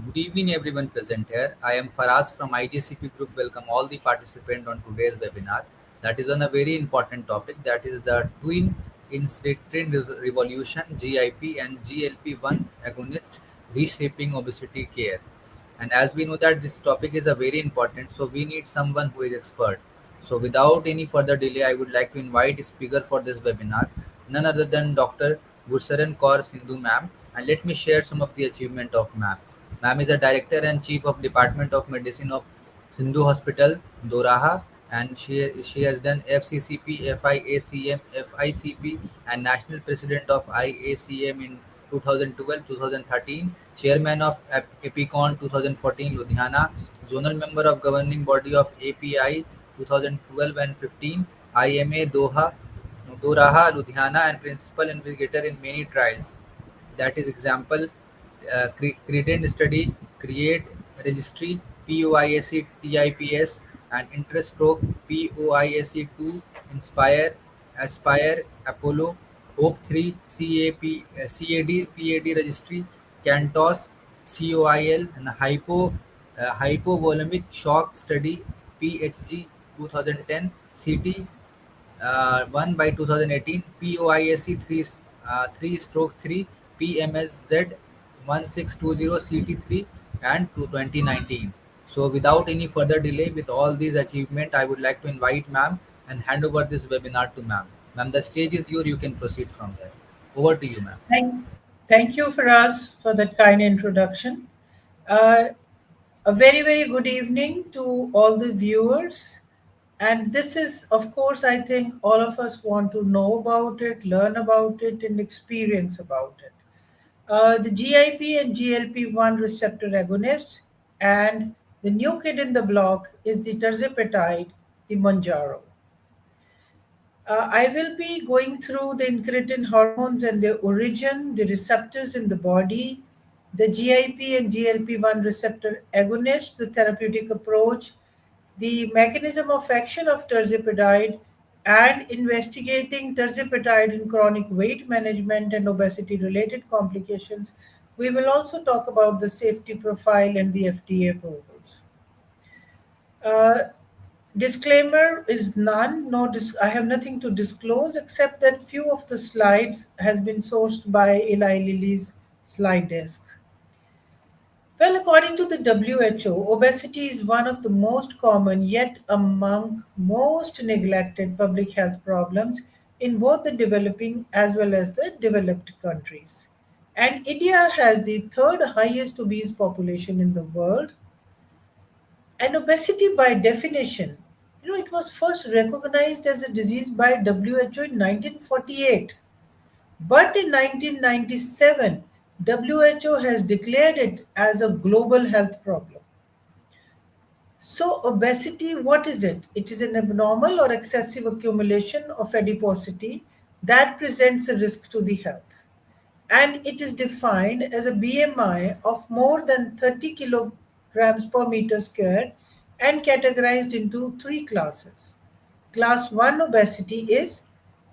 Good evening, everyone present here. I am Faraz from IGCP Group. Welcome all the participants on today's webinar. That is on a very important topic. That is the twin incretin revolution (GIP) and GLP-1 agonist reshaping obesity care. And as we know that this topic is a very important, so we need someone who is expert. So without any further delay, I would like to invite a speaker for this webinar, none other than Dr. Gursaran Kaur Sindhu ma'am. And let me share some of the achievement of ma'am. Ma'am is a director and chief of Department of Medicine of Sindhu Hospital, Doraha, and she has done FCCP, FIACM, FICP, and national president of IACM in 2012, 2013, chairman of Epicon 2014 Ludhiana, zonal member of governing body of API 2012 and 15, IMA Doraha Ludhiana, and principal investigator in many trials. That is example, Cretin study, create registry, POISC TIPS, and interest stroke, POISC2, inspire, aspire, Apollo, hope 3, CAD PAD registry, Cantos, COIL, and hypovolemic shock study, PHG 2010, CT 1 by 2018, POISC 3 stroke 3, PMSZ 1620 CT3 and 2019. So without any further delay, with all these achievements, I would like to invite ma'am and hand over this webinar to ma'am. Ma'am, the stage is yours. You can proceed from there. Over to you, ma'am. Thank, thank you, Faraz, for that kind introduction. Uh, a very, very good evening to all the viewers. And this is, of course, I think all of us want to know about it, learn about it, and experience about it. The GIP and GLP-1 receptor agonists, and the new kid in the block is the terzepatide, the Manjaro. I will be going through the incretin hormones and their origin, the receptors in the body, the GIP and GLP-1 receptor agonists, the therapeutic approach, the mechanism of action of terzepatide, and investigating terzepatide in chronic weight management and obesity-related complications. We will also talk about the safety profile and the FDA approvals. Uh, Disclaimer is none. I have nothing to disclose except that few of the slides has been sourced by Eli Lilly's slide desk. Well, according to the WHO, obesity is one of the most common yet among most neglected public health problems in both the developing as well as the developed countries. And India has the third highest obese population in the world. And obesity, by definition, it was first recognized as a disease by WHO in 1948. But in 1997, WHO has declared it as a global health problem. So, obesity, what is it? It is an abnormal or excessive accumulation of adiposity that presents a risk to the health. And it is defined as a BMI of more than 30 kilograms per meter square and categorized into three classes. Class 1 obesity is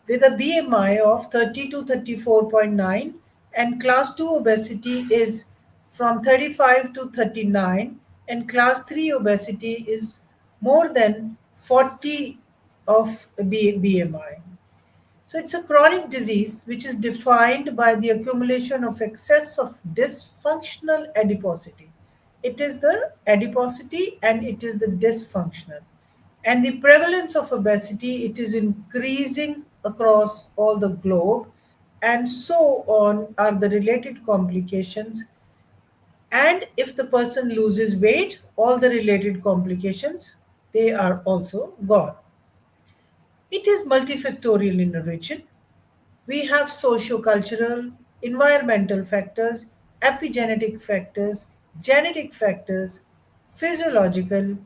with a BMI of 30 to 34.9, and class 2 obesity is from 35 to 39, and class 3 obesity is more than 40 of BMI. So it's a chronic disease which is defined by the accumulation of excess of dysfunctional adiposity. It is the adiposity and it is the dysfunctional. And the prevalence of obesity, it is increasing across all the globe, and so on are the related complications. And if the person loses weight, all the related complications, they are also gone. It is multifactorial in origin. We have socio-cultural, environmental factors, epigenetic factors, genetic factors, physiological,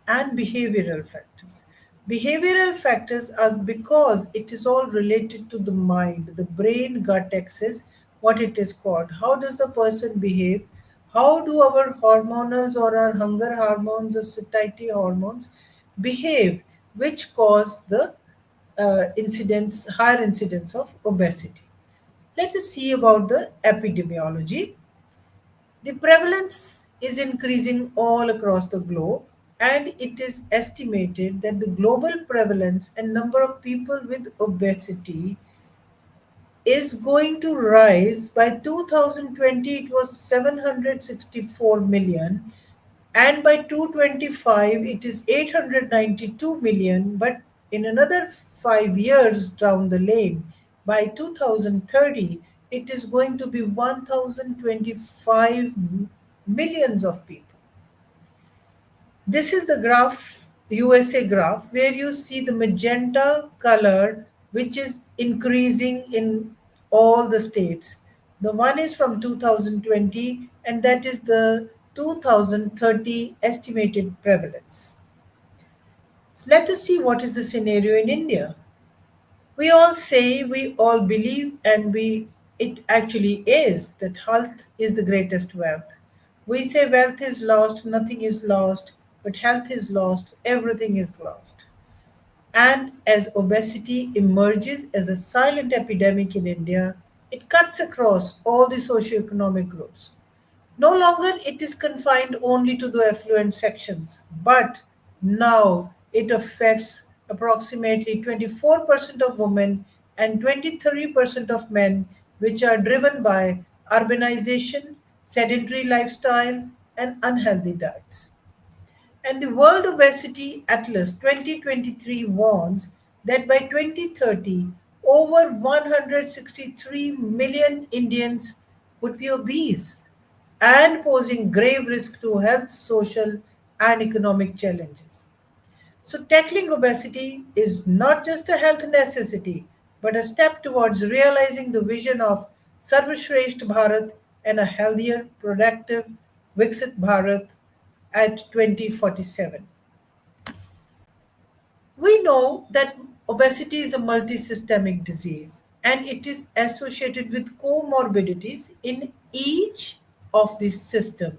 and behavioral factors. Behavioral factors are because it is all related to the mind, the brain gut axis, what it is called. How does the person behave? How do our hormonals or our hunger hormones or satiety hormones behave, which cause the higher incidence of obesity. Let us see about the epidemiology. The prevalence is increasing all across the globe, and it is estimated that the global prevalence and number of people with obesity is going to rise. By 2020 it was 764 million, and by 2025 it is 892 million. But in another 5 years down the lane, by 2030 it is going to be 1025 millions of people. This is the graph, USA graph, where you see the magenta color, which is increasing in all the states. The one is from 2020, and that is the 2030 estimated prevalence. So let us see what is the scenario in India. We all say, we all believe, and it actually is that health is the greatest wealth. We say wealth is lost, nothing is lost, but health is lost, everything is lost. And as obesity emerges as a silent epidemic in India, it cuts across all the socioeconomic groups. No longer it is confined only to the affluent sections, but now it affects approximately 24% of women and 23% of men, which are driven by urbanization, sedentary lifestyle, and unhealthy diets. And the World Obesity Atlas 2023 warns that by 2030, over 163 million Indians would be obese and posing grave risk to health, social, and economic challenges. So, tackling obesity is not just a health necessity, but a step towards realizing the vision of Sarvashresht Bharat and a healthier, productive, Viksit Bharat at 2047. We know that obesity is a multisystemic disease, and it is associated with comorbidities in each of these systems,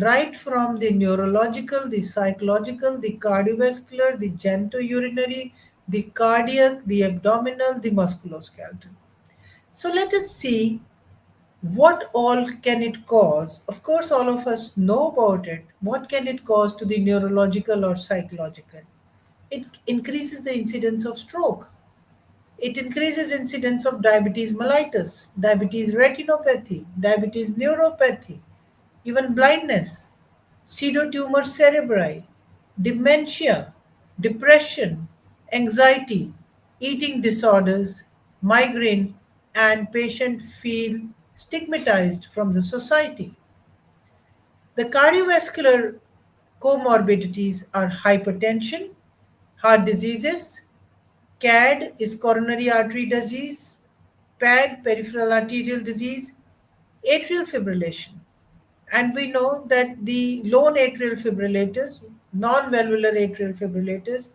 right from the neurological, the psychological, the cardiovascular, the genitourinary, the cardiac, the abdominal, the musculoskeletal. So let us see what all can it cause. Of course, all of us know about it. What can it cause to the neurological or psychological? It increases the incidence of stroke. It increases incidence of diabetes mellitus, diabetes retinopathy, diabetes neuropathy, even blindness, pseudotumor cerebri, dementia, depression, anxiety, eating disorders, migraine, and patient feel stigmatized from the society. The cardiovascular comorbidities are hypertension, heart diseases, CAD is coronary artery disease, PAD peripheral arterial disease, atrial fibrillation. And we know that the lone atrial fibrillators, non valvular atrial fibrillators,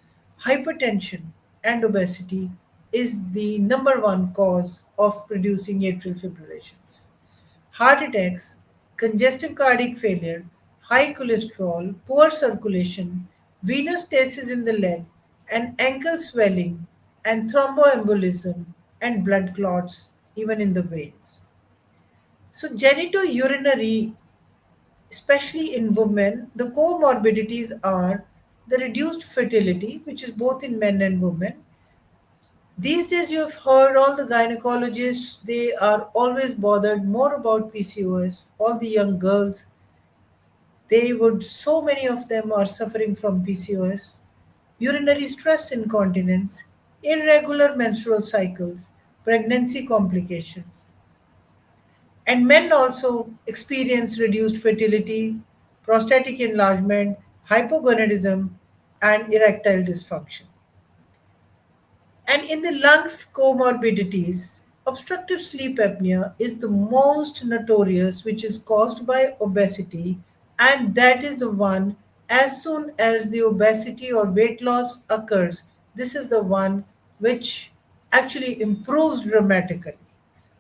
hypertension, and obesity is the number one cause of producing atrial fibrillations. Heart attacks, congestive cardiac failure, high cholesterol, poor circulation, venous stasis in the leg, and ankle swelling, and thromboembolism, and blood clots, even in the veins. So, genitourinary, especially in women, the comorbidities are the reduced fertility, which is both in men and women. These days, you have heard all the gynecologists, they are always bothered more about PCOS. All the young girls, so many of them are suffering from PCOS, urinary stress incontinence, irregular menstrual cycles, pregnancy complications. And men also experience reduced fertility, prostatic enlargement, hypogonadism, and erectile dysfunction. And in the lungs comorbidities, obstructive sleep apnea is the most notorious, which is caused by obesity, and that is the one as soon as the obesity or weight loss occurs, this is the one which actually improves dramatically.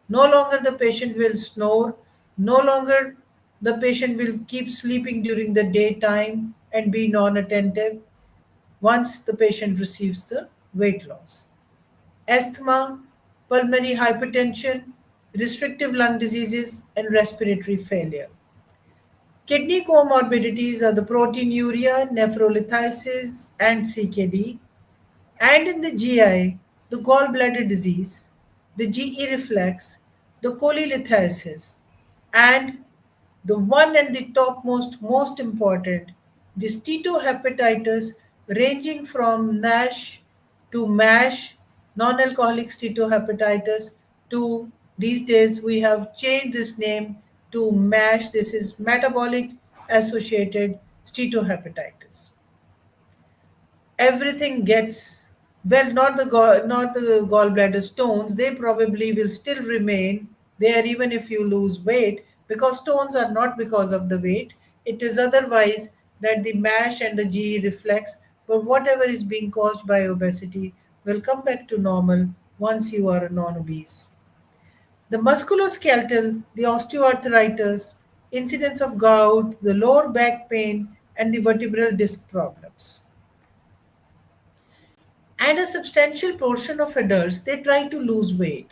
No longer the patient will snore, no longer the patient will keep sleeping during the daytime and be non attentive once the patient receives the weight loss. Asthma, pulmonary hypertension, restrictive lung diseases, and respiratory failure. Kidney comorbidities are the proteinuria, nephrolithiasis, and CKD. And in the GI, the gallbladder disease, the GE reflex, the cholelithiasis, and the one and the topmost, most important, the steatohepatitis ranging from NASH to MASH, non-alcoholic steatohepatitis, to these days we have changed this name to MASH. This is metabolic associated steatohepatitis. Everything gets, well, not the gallbladder stones, they probably will still remain there even if you lose weight, because stones are not because of the weight, it is otherwise that the mash and the GE reflex, but whatever is being caused by obesity will come back to normal once you are a non-obese. The musculoskeletal, the osteoarthritis, incidence of gout, the lower back pain, and the vertebral disc problems. And a substantial portion of adults, they try to lose weight.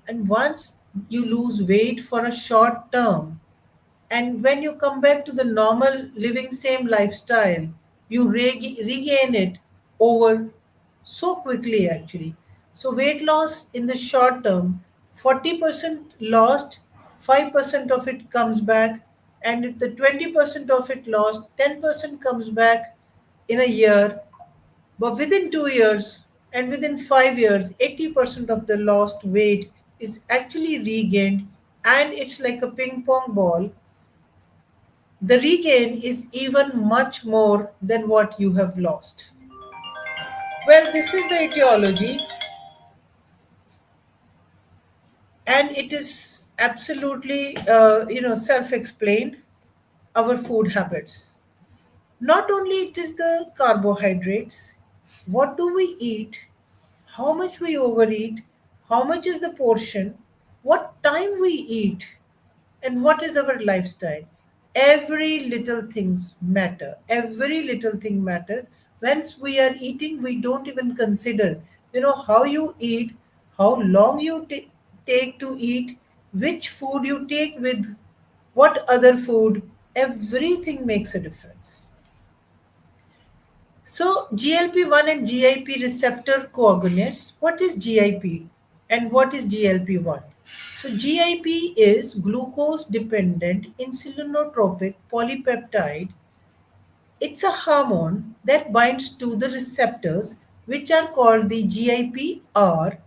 And once you lose weight for a short term, and when you come back to the normal living same lifestyle, you regain it over so quickly actually. So weight loss in the short term, 40% lost, 5% of it comes back, and if the 20% of it lost, 10% comes back in a year, but within 2 years and within 5 years, 80% of the lost weight is actually regained, and it's like a ping pong ball. The regain is even much more than what you have lost. Well, this is the etiology, and it is absolutely, self-explained. Our food habits. Not only it is the carbohydrates, what do we eat, how much we overeat, how much is the portion, what time we eat, and what is our lifestyle. Every little things matter. Every little thing matters. Once we are eating, we don't even consider, how you eat, how long you take to eat, which food you take with what other food. Everything makes a difference. So, GLP-1 and GIP receptor co-agonists. What is GIP and what is GLP-1? So, GIP is glucose dependent insulinotropic polypeptide. It's a hormone that binds to the receptors, which are called the GIPR,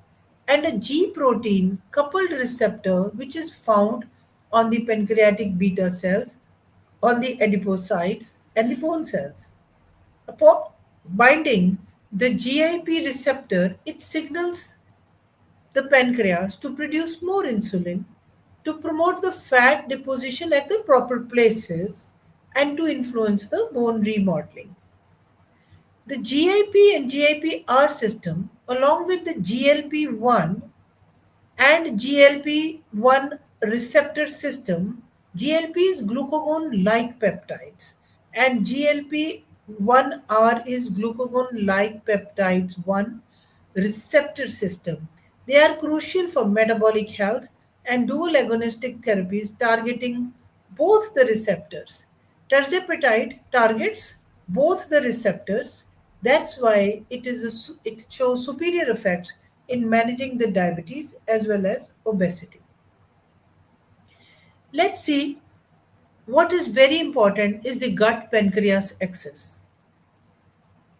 and a G protein coupled receptor, which is found on the pancreatic beta cells, on the adipocytes, and the bone cells. Upon binding the GIP receptor, it signals the pancreas to produce more insulin, to promote the fat deposition at the proper places, and to influence the bone remodeling. The GIP and GIPR system, along with the GLP-1 and GLP-1 receptor system, GLP is glucagon like peptides, and GLP-1R is glucagon like peptides 1 receptor system. They are crucial for metabolic health and dual agonistic therapies targeting both the receptors. Tirzepatide targets both the receptors. That's why it shows superior effects in managing the diabetes as well as obesity. Let's see, what is very important is the gut pancreas axis.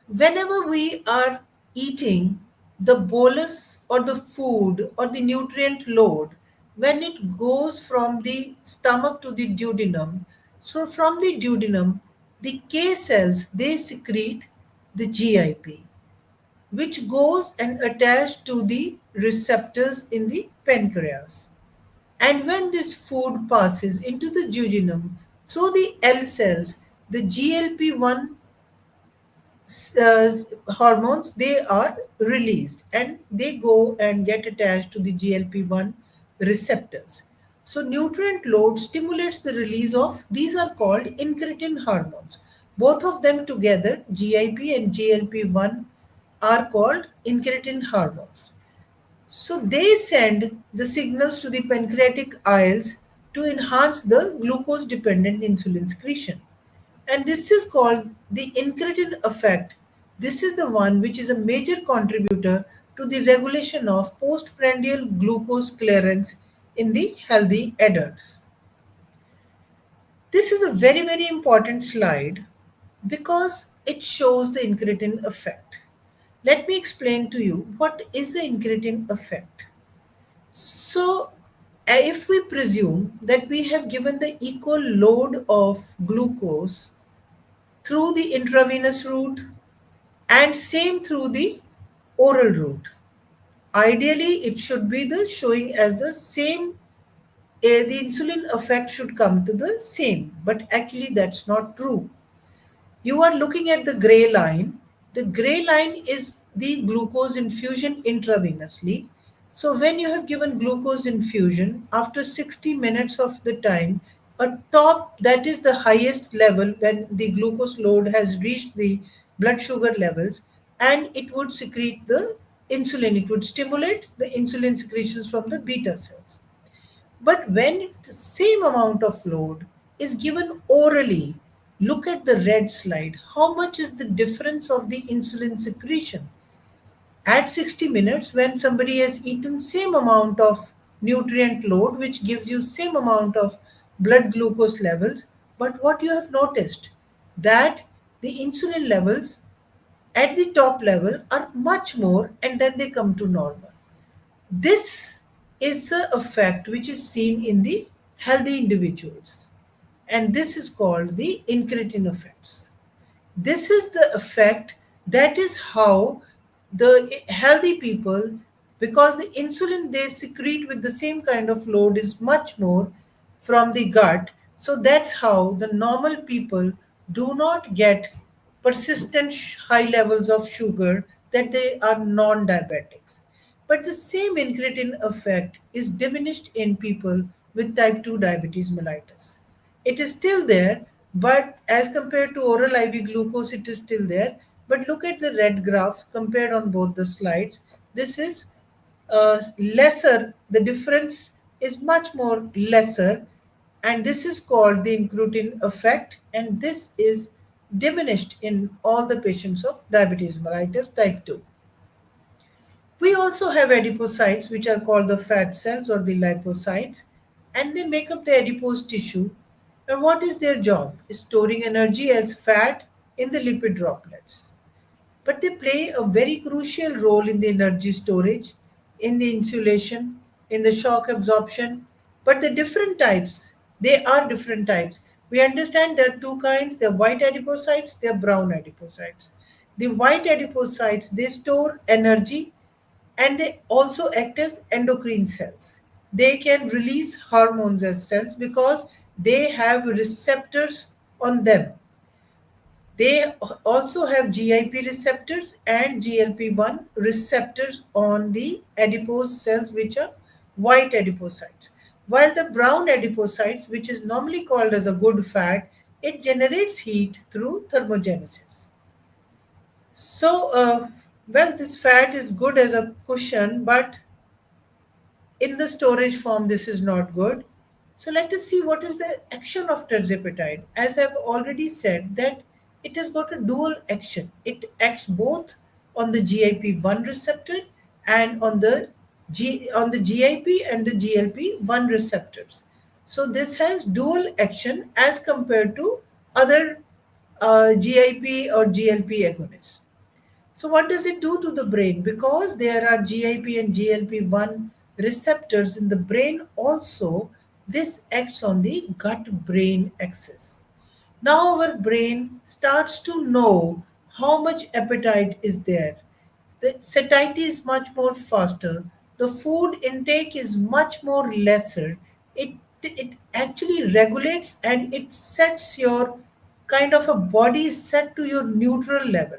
Whenever we are eating, the bolus or the food or the nutrient load, when it goes from the stomach to the duodenum, so from the duodenum, the K cells, they secrete the GIP, which goes and attached to the receptors in the pancreas. And when this food passes into the duodenum through the L cells, the GLP-1 uh, hormones, they are released and they go and get attached to the GLP-1 receptors. So nutrient load stimulates the release of, these are called incretin hormones. Both of them together, GIP and GLP-1, are called incretin hormones. So they send the signals to the pancreatic isles to enhance the glucose dependent insulin secretion. And this is called the incretin effect. This is the one which is a major contributor to the regulation of postprandial glucose clearance in the healthy adults. This is a very, very important slide because it shows the incretin effect. Let me explain to you what is the incretin effect. So, if we presume that we have given the equal load of glucose through the intravenous route and same through the oral route, ideally it should be the showing as the same, the insulin effect should come to the same, but actually that's not true. You are looking at the gray line. The gray line is the glucose infusion intravenously. So when you have given glucose infusion, after 60 minutes of the time, a top, that is the highest level when the glucose load has reached the blood sugar levels, and it would secrete the insulin. It would stimulate the insulin secretions from the beta cells. But when the same amount of load is given orally, look at the red slide. How much is the difference of the insulin secretion? At 60 minutes, when somebody has eaten same amount of nutrient load, which gives you same amount of blood glucose levels, but what you have noticed that the insulin levels at the top level are much more and then they come to normal. This is the effect which is seen in the healthy individuals, and this is called the incretin effects. This is the effect, that is how the healthy people, because the insulin they secrete with the same kind of load is much more from the gut, so that's how the normal people do not get persistent high levels of sugar, that they are non-diabetics. But the same incretin effect is diminished in people with type 2 diabetes mellitus. It is still there, but as compared to oral IV glucose, it is still there. But look at the red graph compared on both the slides. This is lesser, the difference is much more lesser, and this is called the incretin effect, and this is diminished in all the patients of diabetes mellitus type 2. We also have adipocytes, which are called the fat cells or the lipocytes, and they make up the adipose tissue. And what is their job? Is storing energy as fat in the lipid droplets. But they play a very crucial role in the energy storage, in the insulation, in the shock absorption. But the different types, they are different types. We understand there are two kinds: there are white adipocytes, there are brown adipocytes. The white adipocytes, they store energy and they also act as endocrine cells. They can release hormones as cells because they have receptors on them. They also have GIP receptors and GLP-1 receptors on the adipose cells, which are white adipocytes. While the brown adipocytes, which is normally called as a good fat, it generates heat through thermogenesis. So, well, this fat is good as a cushion, but in the storage form, this is not good. So let us see what is the action of terzepatide. As I've already said, that it has got a dual action. It acts both on the GIP-1 receptor and on the GIP and the GLP-1 receptors. So this has dual action as compared to other GIP or GLP agonists. So, what does it do to the brain? Because there are GIP and GLP-1 receptors in the brain also, this acts on the gut brain axis. Now, our brain starts to know how much appetite is there. The satiety is much more faster. The food intake is much more lesser. It actually regulates and it sets your kind of a body set to your neutral level.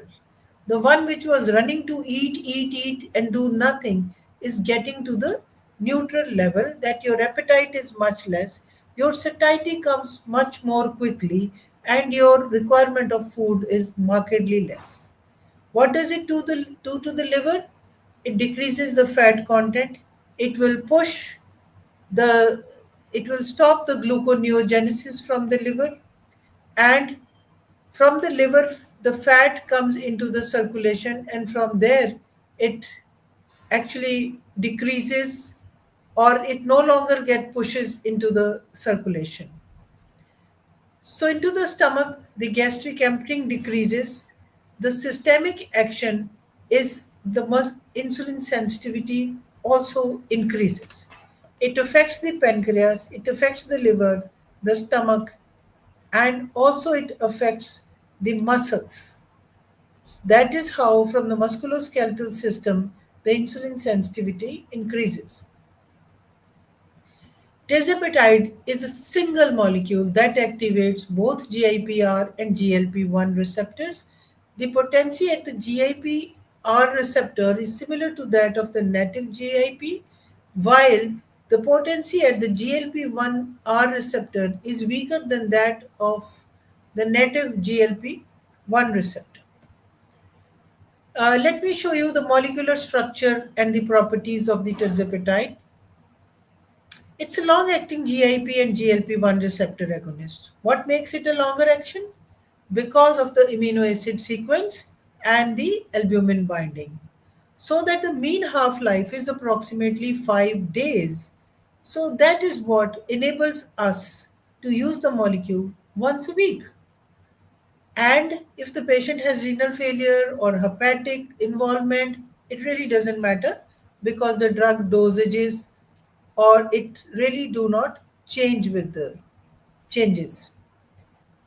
The one which was running to eat, and do nothing is getting to the neutral level, that your appetite is much less, your satiety comes much more quickly, and your requirement of food is markedly less. What does it do to the liver? It decreases the fat content. It will push the It will stop the gluconeogenesis from the liver, and from the liver, the fat comes into the circulation, and from there, it actually decreases, or it no longer get pushes into the circulation. So into the stomach, the gastric emptying decreases. The systemic action is the insulin sensitivity also increases. It affects the pancreas, it affects the liver, the stomach, and also it affects the muscles. That is how, from the musculoskeletal system, the insulin sensitivity increases. Tirzepatide is a single molecule that activates both GIPR and GLP-1 receptors. The potency at the GIPR receptor is similar to that of the native GIP, while the potency at the GLP-1R receptor is weaker than that of the native GLP-1 receptor. Let me show you the molecular structure and the properties of the tirzepatide. It's a long-acting GIP and GLP-1 receptor agonist. What makes it a longer action? Because of the amino acid sequence and the albumin binding. So that the mean half-life is approximately 5 days. So that is what enables us to use the molecule once a week. And if the patient has renal failure or hepatic involvement, it really doesn't matter, because the drug dosages or it really do not change with the changes.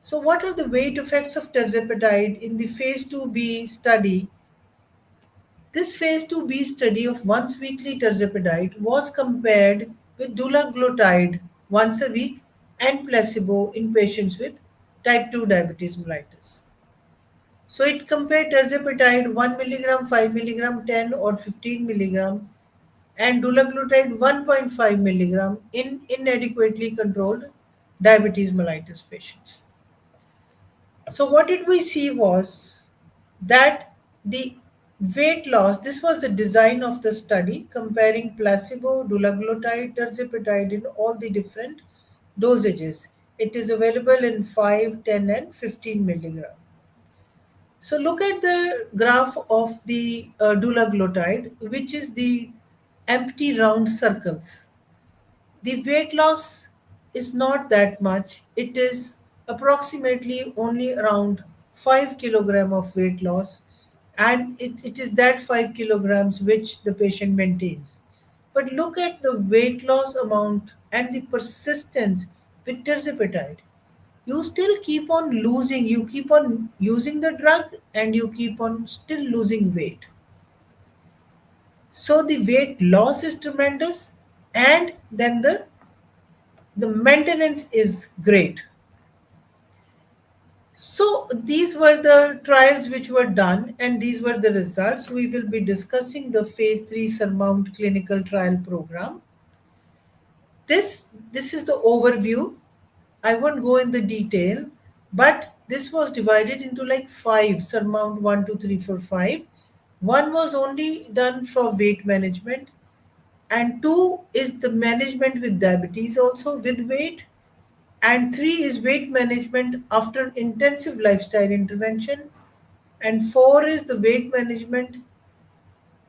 So what are the weight effects of tirzepatide in the phase 2b study? This phase 2b study of once weekly tirzepatide was compared with dulaglutide once a week and placebo in patients with type 2 diabetes mellitus. So it compared tirzepatide 1 milligram, 5 milligram, 10 or 15 milligram, and dulaglutide 1.5 milligram in inadequately controlled diabetes mellitus patients. So what did we see was that the weight loss, this was the design of the study comparing placebo, dulaglutide, tirzepatide in all the different dosages. It is available in 5, 10 and 15 milligram. So look at the graph of the dulaglutide, which is the empty round circles. The weight loss is not that much. It is approximately only around 5 kilogram of weight loss, and it is that 5 kilograms which the patient maintains. But look at the weight loss amount and the persistence with tirzepatide. You still keep on losing, you keep on using the drug and you keep on still losing weight. So the weight loss is tremendous, and then the maintenance is great. So these were the trials which were done, and these were the results. We will be discussing the phase 3 Surmount clinical trial program. This is the overview. I won't go in the detail, but this was divided into like five: Surmount 1, 2, 3, 4, 5. One was only done for weight management, and two is the management with diabetes also with weight, and three is weight management after intensive lifestyle intervention, and four is the weight management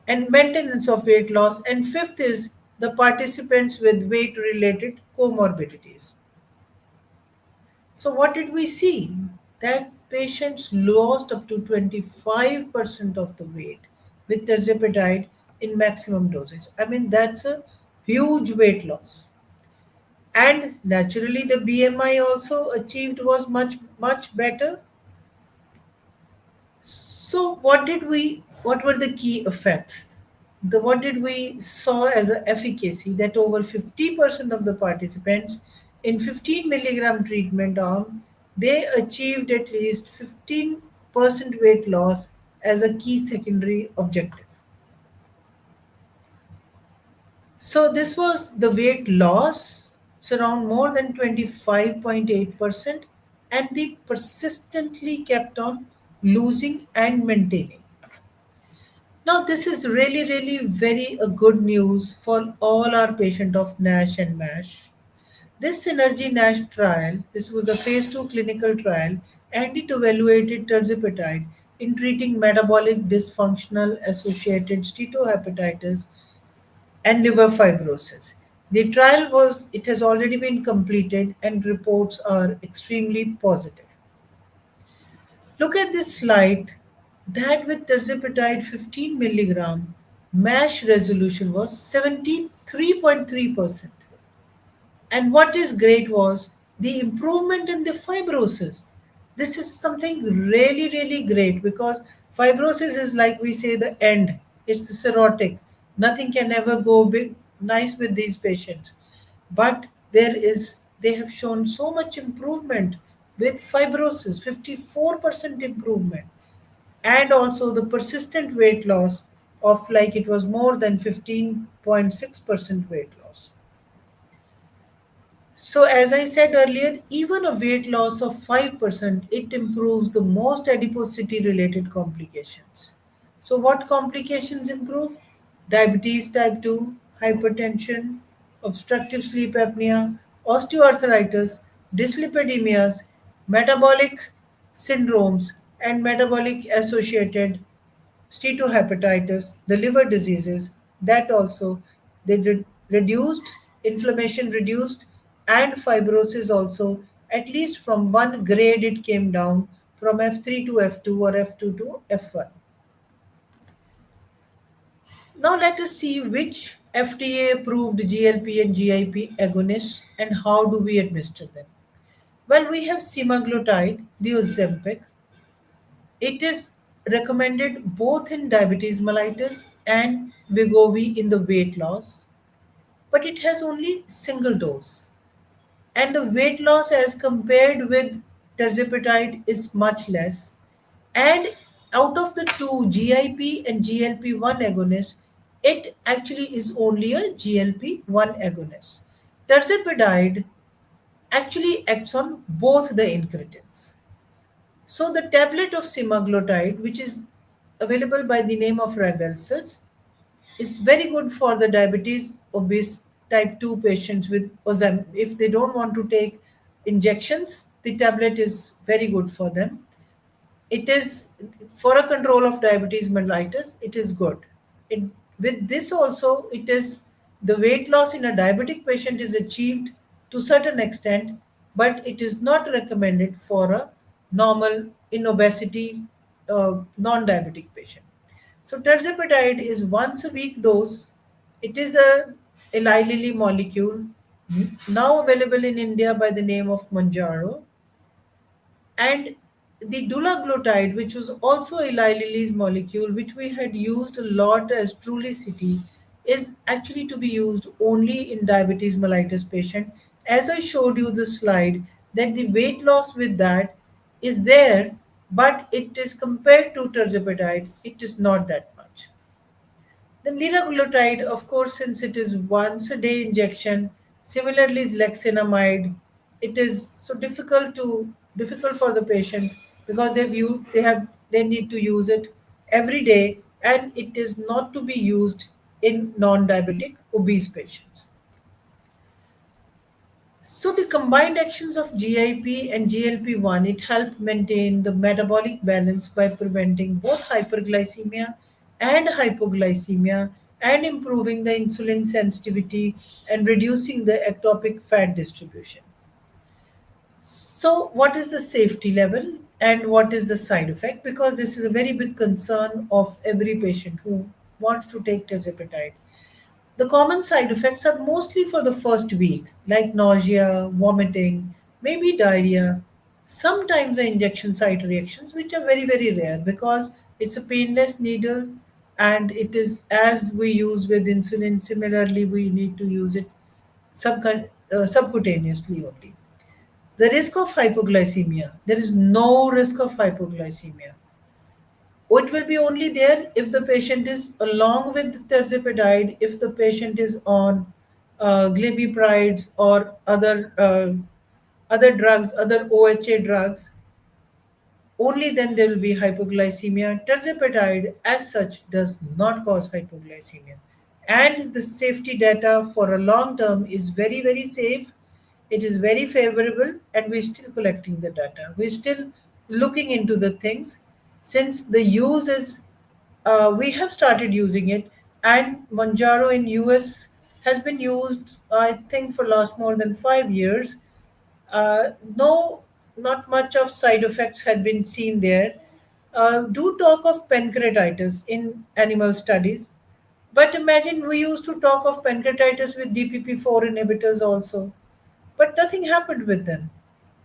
and maintenance of weight loss, and fifth is the participants with weight related comorbidities. So what did we see? That patients lost up to 25% of the weight with tirzepatide in maximum dosage. I mean, that's a huge weight loss. And naturally, the BMI also achieved was much better. So what were the key effects? What did we saw as an efficacy? That over 50% of the participants in 15 milligram treatment arm, they achieved at least 15% weight loss as a key secondary objective. So this was the weight loss, it's around more than 25.8%, and they persistently kept on losing and maintaining. Now, this is really very a good news for all our patients of NASH and MASH, This Synergy NASH trial, this was a phase 2 clinical trial, and it evaluated tirzepatide in treating metabolic dysfunctional associated steatohepatitis and liver fibrosis. The trial it has already been completed and reports are extremely positive. Look at this slide that with tirzepatide 15 milligram, MASH resolution was 73.3%. And what is great was the improvement in the fibrosis. This is something really, really great because fibrosis is like we say the end. It's the cirrhotic. Nothing can ever go big, nice with these patients. But they have shown so much improvement with fibrosis, 54% improvement, and also the persistent weight loss of like it was more than 15.6% weight loss. So, as I said earlier, even a weight loss of 5%, it improves the most adiposity related complications. So, what complications improve? Diabetes type 2, hypertension, obstructive sleep apnea, osteoarthritis, dyslipidemias, metabolic syndromes, and metabolic associated steatohepatitis, the liver diseases, that also they reduced, inflammation reduced, and fibrosis also, at least from one grade it came down from F3 to F2 or F2 to F1. Now let us see which FDA approved GLP and GIP agonists and how do we administer them. Well, we have semaglutide, the Ozempic. It is recommended both in diabetes mellitus and Wegovy in the weight loss, but it has only single dose. And the weight loss as compared with tirzepatide is much less. And out of the two GIP and GLP-1 agonists, it actually is only a GLP-1 agonist. Tirzepatide actually acts on both the incretins. So the tablet of semaglutide, which is available by the name of Rybelsus, is very good for the diabetes obese type 2 patients with Ozempic. If they don't want to take injections, the tablet is very good for them. It is for a control of diabetes mellitus, it is good. It, with this also, it is the weight loss in a diabetic patient is achieved to certain extent, but it is not recommended for a normal in obesity non-diabetic patient. So terzepatide is once a week dose. It is a Eli Lilly molecule now available in India by the name of Manjaro, and the dulaglutide, which was also Eli Lilly's molecule, which we had used a lot as Trulicity, is actually to be used only in diabetes mellitus patient. As I showed you the slide, that the weight loss with that is there, but it is compared to tirzepatide, it is not that much. The liraglutide, of course, since it is once a day injection, similarly lexinamide, it is so difficult for the patients because they need to use it every day, and it is not to be used in non-diabetic obese patients. So the combined actions of GIP and GLP-1, it helped maintain the metabolic balance by preventing both hyperglycemia and hypoglycemia and improving the insulin sensitivity and reducing the ectopic fat distribution. So what is the safety level and what is the side effect? Because this is a very big concern of every patient who wants to take tirzepatide. The common side effects are mostly for the first week, like nausea, vomiting, maybe diarrhea, sometimes the injection site reactions, which are very, very rare because it's a painless needle and it is as we use with insulin, similarly, we need to use it subcutaneously only. The risk of hypoglycemia, there is no risk of hypoglycemia. It will be only there if the patient is along with tirzepatide, if the patient is on glibiprides or other drugs, other OHA drugs, only then there will be hypoglycemia. Tirzepatide as such does not cause hypoglycemia. And the safety data for a long term is very, very safe. It is very favorable, and we're still collecting the data. We're still looking into the things. Since the use is, we have started using it, and Manjaro in US has been used, I think, for last more than 5 years. No, not much of side effects had been seen there. Do talk of pancreatitis in animal studies, but imagine we used to talk of pancreatitis with DPP-4 inhibitors also, but nothing happened with them.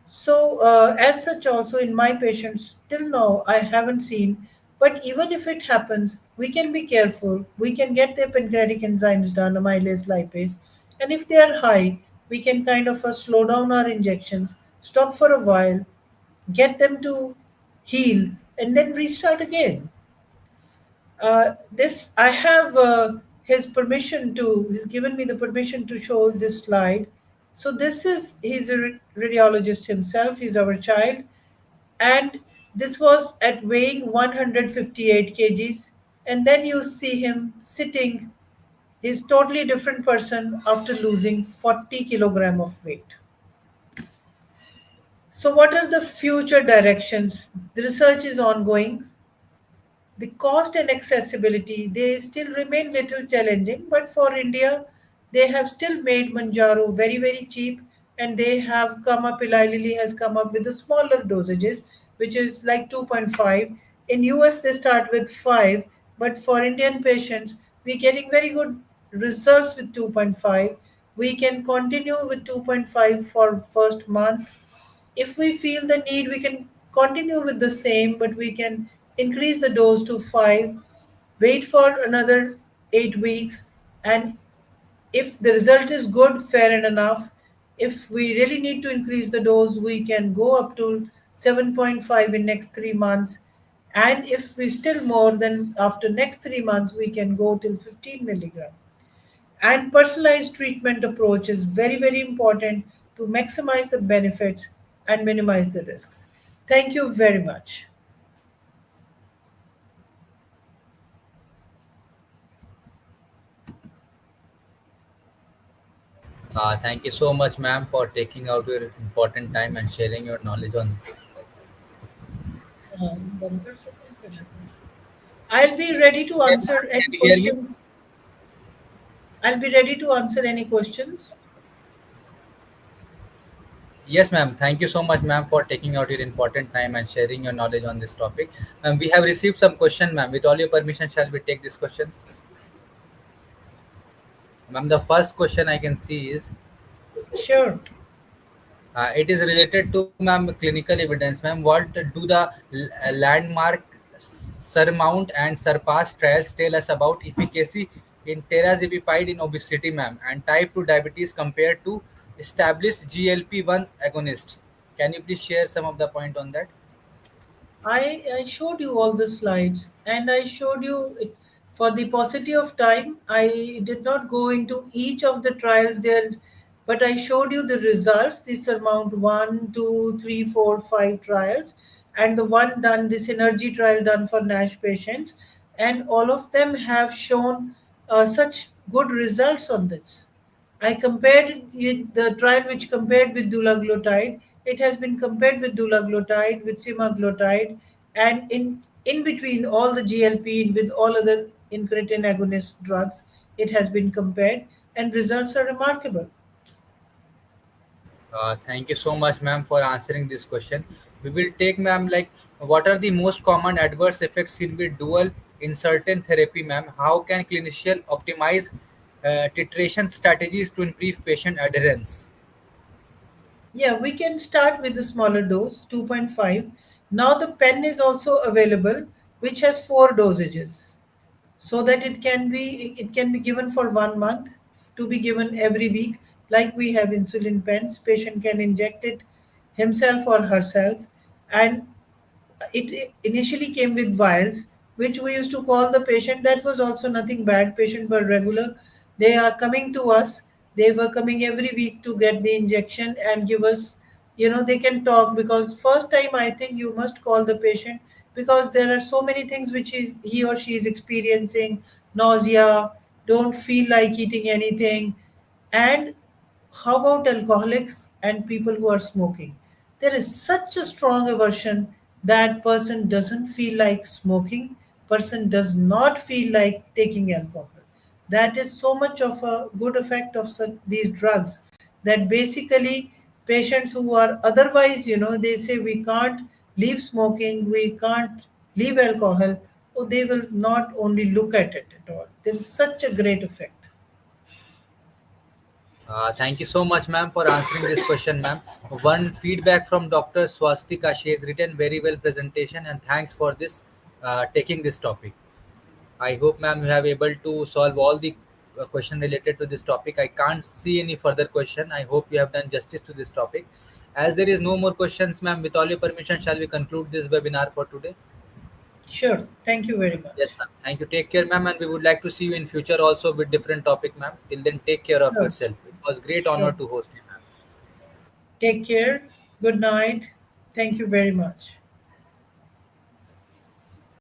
So, as such, also in my patients, till now I haven't seen. But even if it happens, we can be careful. We can get their pancreatic enzymes done, amylase, lipase, and if they are high, we can kind of slow down our injections, stop for a while, get them to heal, and then restart again. This I have his permission to. He's given me the permission to show this slide. So this is he's a radiologist himself. He's our child, and this was at weighing 158 kgs. And then you see him sitting. He's totally different person after losing 40 kilogram of weight. So what are the future directions? The research is ongoing. The cost and accessibility, they still remain little challenging, but for India, they have still made Manjaro very, very cheap, and they have come up, Eli Lilly has come up with the smaller dosages, which is like 2.5. In US, they start with 5, but for Indian patients, we're getting very good results with 2.5. We can continue with 2.5 for first month. If we feel the need, we can continue with the same, but we can increase the dose to 5, wait for another 8 weeks, and if the result is good, fair and enough. If we really need to increase the dose, we can go up to 7.5 in next 3 months. And if we still more, then after next 3 months, we can go till 15 milligram. And personalized treatment approach is very, very important to maximize the benefits and minimize the risks. Thank you very much. Thank you so much, ma'am, for taking out your important time and sharing your knowledge on. I'll be ready to Yes, answer ma'am. any Can you hear me? questions. I'll be ready to answer any questions. Yes, ma'am. Thank you so much, ma'am, for taking out your important time and sharing your knowledge on this topic. We have received some question, ma'am. With all your permission, shall we take these questions? Ma'am, the first question I can see is Sure. it is related to, ma'am, clinical evidence, ma'am. What do the landmark surmount and surpass trials tell us about efficacy in terazepatide in obesity, ma'am, and type 2 diabetes compared to established GLP-1 agonist? Can you please share some of the point on that? I showed you all the slides, and I showed you it. For the paucity of time, I did not go into each of the trials there, but I showed you the results. This amount one, two, three, four, five trials, and the one done, this energy trial done for NASH patients, and all of them have shown such good results on this. I compared it with the trial which compared with dulaglutide. It has been compared with dulaglutide, with semaglutide, and in between all the GLP and with all other incretin agonist drugs, it has been compared, and results are remarkable. Thank you so much, ma'am, for answering this question. We will take, ma'am, like what are the most common adverse effects seen with dual insertion therapy, ma'am? How can clinician optimize titration strategies to improve patient adherence? Yeah, we can start with a smaller dose, 2.5. Now the pen is also available, which has four dosages, so that it can be given for 1 month, to be given every week, like we have insulin pens. Patient can inject it himself or herself, and it initially came with vials, which we used to call the patient. That was also nothing bad. Patient were regular. They are coming to us. They were coming every week to get the injection and give us, they can talk, because first time I think you must call the patient, because there are so many things which is he or she is experiencing: nausea, don't feel like eating anything, and How about alcoholics and people who are smoking? There is such a strong aversion that person doesn't feel like smoking, person does not feel like taking alcohol. That is so much of a good effect of these drugs that basically patients who are otherwise, they say we can't leave smoking, we can't leave alcohol, or they will not only look at it at all. There is such a great effect. Thank you so much, ma'am, for answering this question, ma'am. One feedback from Dr. Swastika. She has written very well presentation, and thanks for this taking this topic. I hope, ma'am, you have able to solve all the question related to this topic. I can't see any further question. I hope you have done justice to this topic. As there is no more questions, ma'am, with all your permission, shall we conclude this webinar for today? Sure. Thank you very Yes, much. ma'am. Thank you. Take care, ma'am, and we would like to see you in future also with different topic, ma'am. Till then, take care of Sure. yourself. It was great honor Sure. to host you, ma'am. Take care. Good night. Thank you very much.